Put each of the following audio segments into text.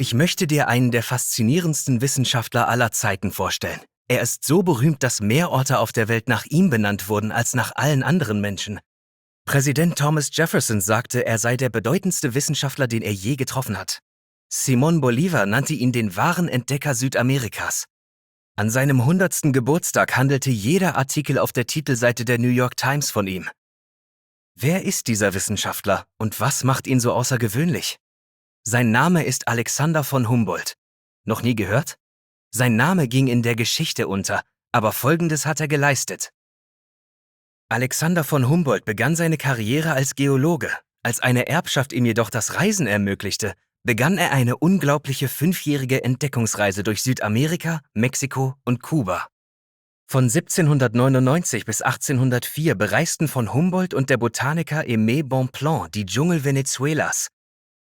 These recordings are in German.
Ich möchte dir einen der faszinierendsten Wissenschaftler aller Zeiten vorstellen. Er ist so berühmt, dass mehr Orte auf der Welt nach ihm benannt wurden als nach allen anderen Menschen. Präsident Thomas Jefferson sagte, er sei der bedeutendste Wissenschaftler, den er je getroffen hat. Simón Bolívar nannte ihn den wahren Entdecker Südamerikas. An seinem 100. Geburtstag handelte jeder Artikel auf der Titelseite der New York Times von ihm. Wer ist dieser Wissenschaftler und was macht ihn so außergewöhnlich? Sein Name ist Alexander von Humboldt. Noch nie gehört? Sein Name ging in der Geschichte unter, aber Folgendes hat er geleistet. Alexander von Humboldt begann seine Karriere als Geologe. Als eine Erbschaft ihm jedoch das Reisen ermöglichte, begann er eine unglaubliche 5-jährige Entdeckungsreise durch Südamerika, Mexiko und Kuba. Von 1799 bis 1804 bereisten von Humboldt und der Botaniker Aimé Bonpland die Dschungel Venezuelas,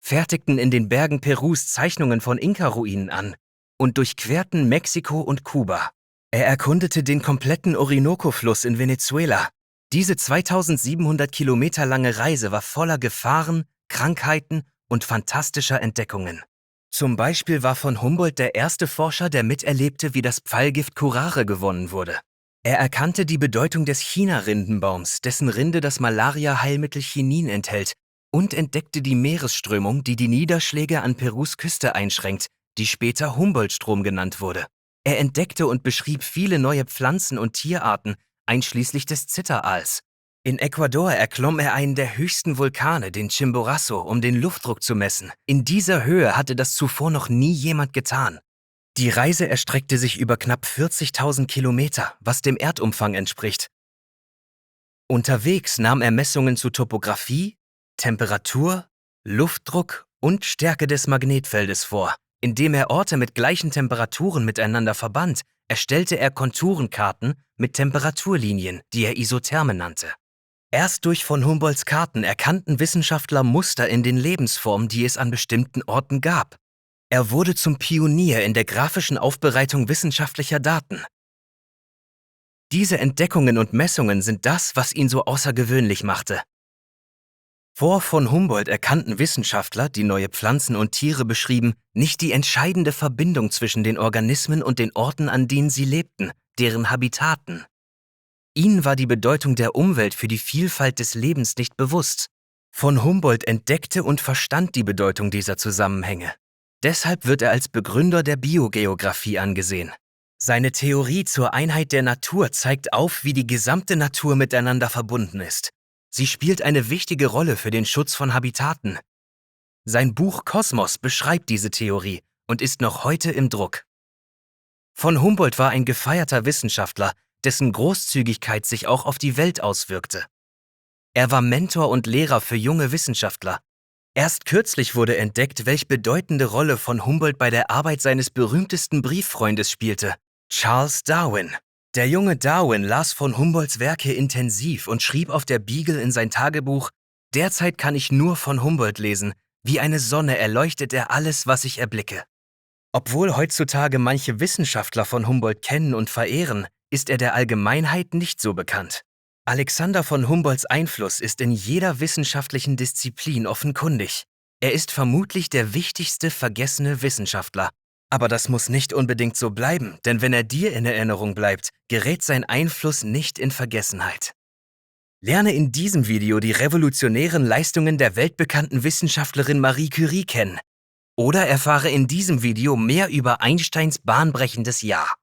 fertigten in den Bergen Perus Zeichnungen von Inka-Ruinen an und durchquerten Mexiko und Kuba. Er erkundete den kompletten Orinoco-Fluss in Venezuela. Diese 2700 Kilometer lange Reise war voller Gefahren, Krankheiten und fantastischer Entdeckungen. Zum Beispiel war von Humboldt der erste Forscher, der miterlebte, wie das Pfeilgift Curare gewonnen wurde. Er erkannte die Bedeutung des China-Rindenbaums, dessen Rinde das Malaria-Heilmittel Chinin enthält, und entdeckte die Meeresströmung, die die Niederschläge an Perus Küste einschränkt, die später Humboldt-Strom genannt wurde. Er entdeckte und beschrieb viele neue Pflanzen- und Tierarten, einschließlich des Zitteraals. In Ecuador erklomm er einen der höchsten Vulkane, den Chimborazo, um den Luftdruck zu messen. In dieser Höhe hatte das zuvor noch nie jemand getan. Die Reise erstreckte sich über knapp 40.000 Kilometer, was dem Erdumfang entspricht. Unterwegs nahm er Messungen zu Topographie, Temperatur, Luftdruck und Stärke des Magnetfeldes vor. Indem er Orte mit gleichen Temperaturen miteinander verband, erstellte er Konturenkarten mit Temperaturlinien, die er Isotherme nannte. Erst durch von Humboldts Karten erkannten Wissenschaftler Muster in den Lebensformen, die es an bestimmten Orten gab. Er wurde zum Pionier in der grafischen Aufbereitung wissenschaftlicher Daten. Diese Entdeckungen und Messungen sind das, was ihn so außergewöhnlich machte. Vor von Humboldt erkannten Wissenschaftler, die neue Pflanzen und Tiere beschrieben, nicht die entscheidende Verbindung zwischen den Organismen und den Orten, an denen sie lebten, deren Habitaten. Ihnen war die Bedeutung der Umwelt für die Vielfalt des Lebens nicht bewusst. Von Humboldt entdeckte und verstand die Bedeutung dieser Zusammenhänge. Deshalb wird er als Begründer der Biogeographie angesehen. Seine Theorie zur Einheit der Natur zeigt auf, wie die gesamte Natur miteinander verbunden ist. Sie spielt eine wichtige Rolle für den Schutz von Habitaten. Sein Buch Kosmos beschreibt diese Theorie und ist noch heute im Druck. Von Humboldt war ein gefeierter Wissenschaftler, dessen Großzügigkeit sich auch auf die Welt auswirkte. Er war Mentor und Lehrer für junge Wissenschaftler. Erst kürzlich wurde entdeckt, welche bedeutende Rolle von Humboldt bei der Arbeit seines berühmtesten Brieffreundes spielte, Charles Darwin. Der junge Darwin las von Humboldts Werke intensiv und schrieb auf der Beagle in sein Tagebuch: „Derzeit kann ich nur von Humboldt lesen. Wie eine Sonne erleuchtet er alles, was ich erblicke." Obwohl heutzutage manche Wissenschaftler von Humboldt kennen und verehren, ist er der Allgemeinheit nicht so bekannt. Alexander von Humboldts Einfluss ist in jeder wissenschaftlichen Disziplin offenkundig. Er ist vermutlich der wichtigste vergessene Wissenschaftler. Aber das muss nicht unbedingt so bleiben, denn wenn er dir in Erinnerung bleibt, gerät sein Einfluss nicht in Vergessenheit. Lerne in diesem Video die revolutionären Leistungen der weltbekannten Wissenschaftlerin Marie Curie kennen. Oder erfahre in diesem Video mehr über Einsteins bahnbrechendes Jahr.